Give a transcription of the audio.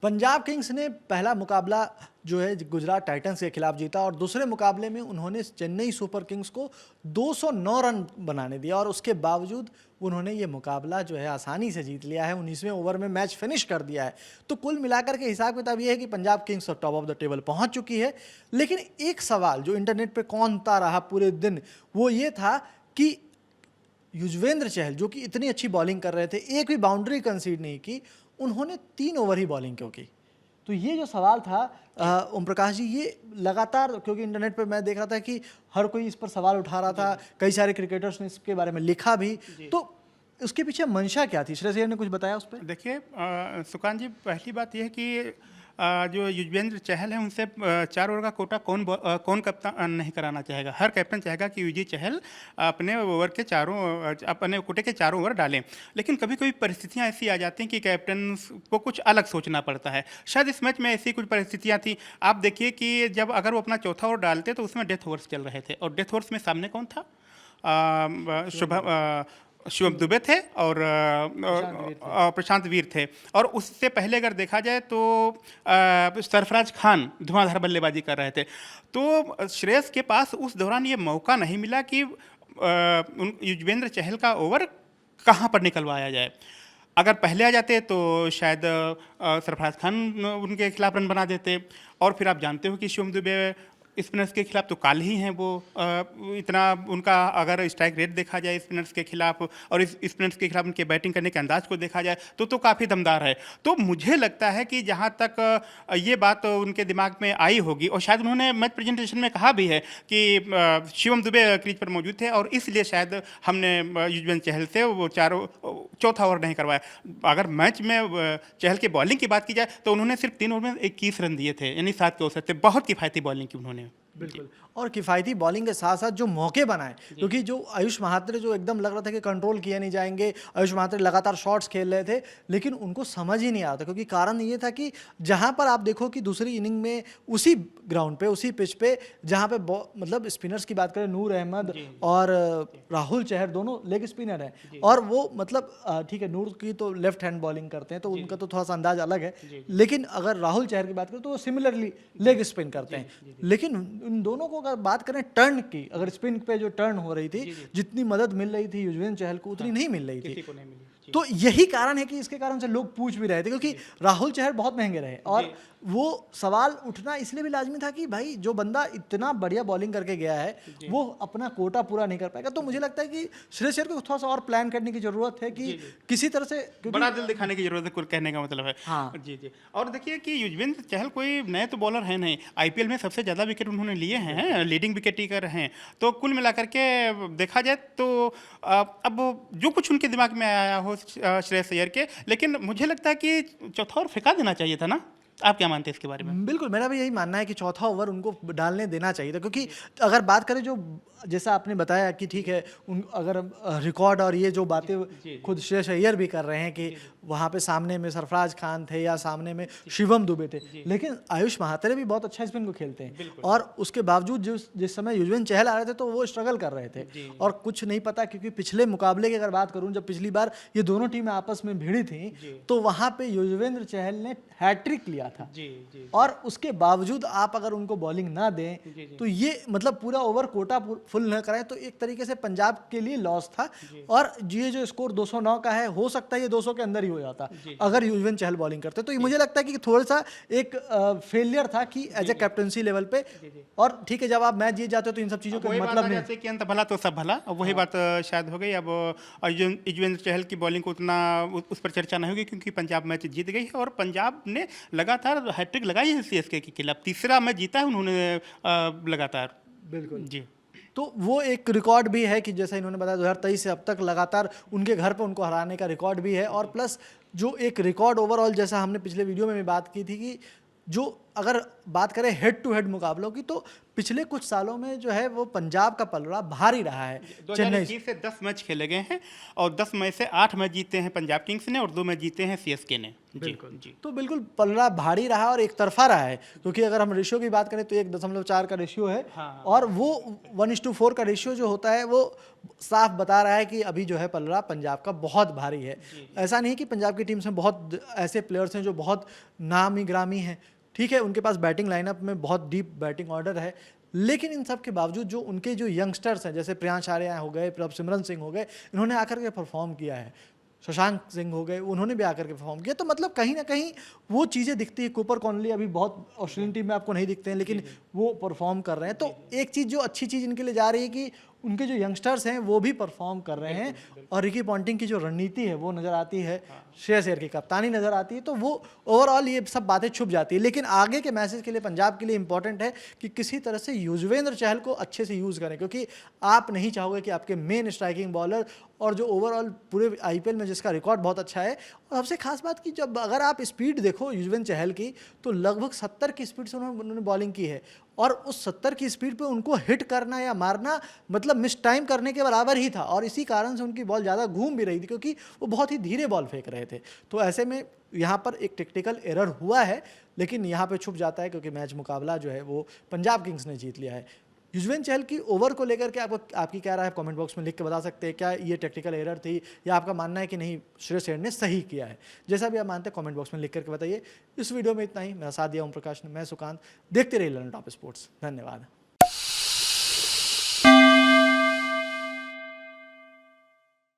Punjab Kings ने पहला मुकाबला जो है गुजरात टाइटंस के खिलाफ जीता और दूसरे मुकाबले में उन्होंने चेन्नई सुपर किंग्स को 209 रन बनाने दिया और उसके बावजूद उन्होंने ये मुकाबला जो है आसानी से जीत लिया है। 19वें ओवर में मैच फिनिश कर दिया है। तो कुल मिलाकर के हिसाब किताब ये है कि Punjab Kings top of the table पहुंच चुकी है। लेकिन एक सवाल जो इंटरनेट पर कौंधता रहा पूरे दिन वो ये था कि युजवेंद्र चहल जो कि इतनी अच्छी बॉलिंग कर रहे थे, एक भी बाउंड्री कंसीड नहीं की, उन्होंने 3 ओवर ही बॉलिंग क्यों की। तो ये जो सवाल था ओम प्रकाश जी, ये लगातार क्योंकि इंटरनेट पे मैं देख रहा था कि हर कोई इस पर सवाल उठा रहा था, कई सारे क्रिकेटर्स ने इसके बारे में लिखा भी। तो उसके पीछे मंशा क्या थी? श्रेयस अय्यर ने कुछ बताया उस पर? देखिए सुकांत जी, पहली बात यह है कि जो युजवेंद्र चहल है उनसे 4 ओवर का कोटा कौन कप्तान नहीं कराना चाहेगा। हर कैप्टन चाहेगा कि युजी चहल अपने कोटे के चारों ओवर डालें। लेकिन कभी कभी परिस्थितियां ऐसी आ जाती हैं कि कैप्टन को कुछ अलग सोचना पड़ता है। शायद इस मैच में ऐसी कुछ परिस्थितियां थी। आप देखिए कि जब अगर वो अपना चौथा ओवर डालते तो उसमें डेथ ओवर्स चल रहे थे और डेथ ओवर्स में सामने कौन था? शिवम दुबे थे और प्रशांत वीर थे। और उससे पहले अगर देखा जाए तो सरफराज खान धुआंधार बल्लेबाजी कर रहे थे। तो श्रेयस के पास उस दौरान ये मौका नहीं मिला कि युजवेंद्र चहल का ओवर कहाँ पर निकलवाया जाए। अगर पहले आ जाते तो शायद सरफराज खान उनके खिलाफ रन बना देते। और फिर आप जानते हो कि शिवम दुबे स्पिनर्स के खिलाफ तो काल ही हैं। वो इतना उनका अगर स्ट्राइक रेट देखा जाए स्पिनर्स के खिलाफ और इस स्पिनर्स के खिलाफ उनके बैटिंग करने के अंदाज को देखा जाए तो काफ़ी दमदार है। तो मुझे लगता है कि जहाँ तक ये बात उनके दिमाग में आई होगी और शायद उन्होंने मैच प्रेजेंटेशन में कहा भी है कि शिवम दुबे क्रीज पर मौजूद थे और इसलिए शायद हमने युजवेंद्र चहल से वो चौथा ओवर नहीं करवाया। अगर मैच में चहल की बॉलिंग की बात की जाए तो उन्होंने सिर्फ 3 ओवर में 21 रन दिए थे, यानी 7 के औसत थे। बहुत किफ़ायती बॉलिंग की उन्होंने। बिल्कुल। और किफ़ायती बॉलिंग के साथ साथ जो मौके बनाए, क्योंकि जो आयुष महात्रे जो एकदम लग रहा था कि कंट्रोल किए नहीं जाएंगे, आयुष महात्रे लगातार शॉट्स खेल रहे थे लेकिन उनको समझ ही नहीं आता। क्योंकि कारण ये था कि जहां पर आप देखो कि दूसरी इनिंग में उसी ग्राउंड पे उसी पिच पे जहां पे मतलब स्पिनर्स की बात करें, नूर अहमद और राहुल चहर दोनों लेग स्पिनर हैं और वो मतलब ठीक है, नूर की तो लेफ्ट हैंड बॉलिंग करते हैं तो उनका तो थोड़ा सा अंदाज अलग है, लेकिन अगर राहुल चहर की बात करें तो वो सिमिलरली लेग स्पिन करते हैं। लेकिन इन दोनों को अगर बात करें टर्न की, अगर स्पिन पे जो टर्न हो रही थी, जितनी मदद मिल रही थी युजवेंद्र चहल को उतनी नहीं मिल रही थी। तो यही कारण है कि इसके कारण से लोग पूछ भी रहे थे, क्योंकि राहुल चहर बहुत महंगे रहे और वो सवाल उठना इसलिए भी लाजमी था कि भाई जो बंदा इतना बढ़िया बॉलिंग करके गया है वो अपना कोटा पूरा नहीं कर पाएगा। तो मुझे लगता है कि श्रेयस अय्यर को थोड़ा सा और प्लान करने की जरूरत है कि किसी तरह से बड़ा दिल दिखाने की जरूरत है, कुल कहने का मतलब है। हाँ जी। और देखिए कि युजवेंद्र चहल कोई नए तो बॉलर है नहीं। आईपीएल में सबसे ज़्यादा विकेट उन्होंने लिए हैं, लीडिंग विकेट टेकर हैं। तो कुल मिलाकर के देखा जाए तो अब जो कुछ उनके दिमाग में आया हो श्रेयस अय्यर के, लेकिन मुझे लगता है कि चौथा ओवर फेंका देना चाहिए था ना। आप क्या मानते हैं इसके बारे में? बिल्कुल, मेरा भी यही मानना है कि चौथा ओवर उनको डालने देना चाहिए था। क्योंकि अगर बात करें जो जैसा आपने बताया कि ठीक है, अगर रिकॉर्ड और ये जो बातें खुद श्रेयस अय्यर भी कर रहे हैं कि वहाँ पे सामने में सरफराज खान थे या सामने में शिवम दुबे थे, लेकिन आयुष महात्रे भी बहुत अच्छा स्पिन को खेलते हैं और उसके बावजूद जिस समय युजवेंद्र चहल आ रहे थे तो वो स्ट्रगल कर रहे थे और कुछ नहीं पता। क्योंकि पिछले मुकाबले की अगर बात करूँ, जब पिछली बार ये दोनों टीमें आपस में भिड़ी थी तो वहाँ पे युजवेंद्र चहल ने हैट्रिक लिया था और उसके बावजूद आप अगर उनको बॉलिंग ना दें तो ये मतलब पूरा ओवर कोटा फुल न कराएं तो एक तरीके से पंजाब के लिए लॉस था। और ये जो स्कोर 209 का है, हो सकता है ये 200 के अंदर ही हो जाता अगर युजवेंद्र चहल बॉलिंग करते। तो ये मुझे लगता है कि थोड़ा सा एक फेलियर था कि एज ए कैप्टनसी लेवल पे। और ठीक है, जब आप मैच जीत जाते हो तो इन सब चीजों का मतलब नहीं कि अंत भला तो सब भला, वही बात शायद हो गई। अब युजवेंद्र चहल की बॉलिंग को उतना उस पर चर्चा नहीं होगी क्योंकि पंजाब मैच जीत गई है और पंजाब ने लगातार हैट्रिक लगाई है सीएसके के खिलाफ। तीसरा मैच जीता है उन्होंने लगातार। बिल्कुल जी। तो वो एक रिकॉर्ड भी है कि जैसा इन्होंने बताया 2023 से अब तक लगातार उनके घर पे उनको हराने का रिकॉर्ड भी है। और प्लस जो एक रिकॉर्ड ओवरऑल, जैसा हमने पिछले वीडियो में भी बात की थी कि जो अगर बात करें हेड टू हेड मुकाबलों की, तो पिछले कुछ सालों में जो है वो पंजाब का पलड़ा भारी रहा है। चेन्नई 2021 से 10 मैच खेले गए हैं और 10 में से 8 मैच जीते हैं पंजाब किंग्स ने और 2 मैच जीते हैं सीएसके ने। जी जी। तो बिल्कुल पलड़ा भारी रहा और एक तरफा रहा है, क्योंकि अगर हम रेशियो की बात करें तो 1.4 का रेशियो है। हाँ। और वो 1:4 का रेशियो जो होता है वो साफ बता रहा है कि अभी जो है पलड़ा पंजाब का बहुत भारी है। ऐसा नहीं कि पंजाब की टीम्स में बहुत ऐसे प्लेयर्स हैं जो बहुत नामी ग्रामी हैं, ठीक है, उनके पास बैटिंग लाइनअप में बहुत डीप बैटिंग ऑर्डर है, लेकिन इन सब के बावजूद जो उनके जो यंगस्टर्स हैं, जैसे प्रियांश आर्या हो गए, प्रभसिमरन सिंह हो गए, इन्होंने आकर के परफॉर्म किया है। शशांक सिंह हो गए, उन्होंने भी आकर के परफॉर्म किया। तो मतलब कहीं ना कहीं वो चीज़ें दिखती है। कूपर कॉनली अभी बहुत ऑस्ट्रेलियन टीम में आपको नहीं दिखते हैं, लेकिन वो परफॉर्म कर रहे हैं। तो एक चीज़ जो अच्छी चीज़ इनके लिए जा रही है कि उनके जो यंगस्टर्स हैं वो भी परफॉर्म कर रहे हैं, और रिकी पॉन्टिंग की जो रणनीति है वो नज़र आती है, श्रेयस अय्यर की कप्तानी नज़र आती है। तो वो ओवरऑल ये सब बातें छुप जाती है। लेकिन आगे के मैचेस के लिए पंजाब के लिए इंपॉर्टेंट है कि किसी तरह से युजवेंद्र चहल को अच्छे से यूज़ करें, क्योंकि आप नहीं चाहोगे कि आपके मेन स्ट्राइकिंग बॉलर और जो ओवरऑल पूरे आईपीएल में जिसका रिकॉर्ड बहुत अच्छा है, और सबसे खास बात कि जब अगर आप स्पीड देखो युजवेंद्र चहल की, तो लगभग 70 की स्पीड से उन्होंने बॉलिंग की है, और उस 70 की स्पीड पे उनको हिट करना या मारना मतलब मिस टाइम करने के बराबर ही था, और इसी कारण से उनकी बॉल ज़्यादा घूम भी रही थी, क्योंकि वो बहुत ही धीरे बॉल फेंक रहे थे। तो ऐसे में यहाँ पर एक टेक्निकल एरर हुआ है, लेकिन यहाँ पे छुप जाता है, क्योंकि मैच मुकाबला जो है वो पंजाब किंग्स ने जीत लिया है। युजवेंद्र चहल की ओवर को लेकर के आपकी क्या राय है, कमेंट बॉक्स में लिख के बता सकते हैं। क्या ये टेक्निकल एरर थी, या आपका मानना है कि नहीं श्रेयस अय्यर ने सही किया है? जैसा भी आप मानते हैं कमेंट बॉक्स में लिख करके बताइए। इस वीडियो में इतना ही। मेरा साथ दिया ओम प्रकाश ने, मैं सुकांत। देखते रहिए लर्न टॉप स्पोर्ट्स। धन्यवाद।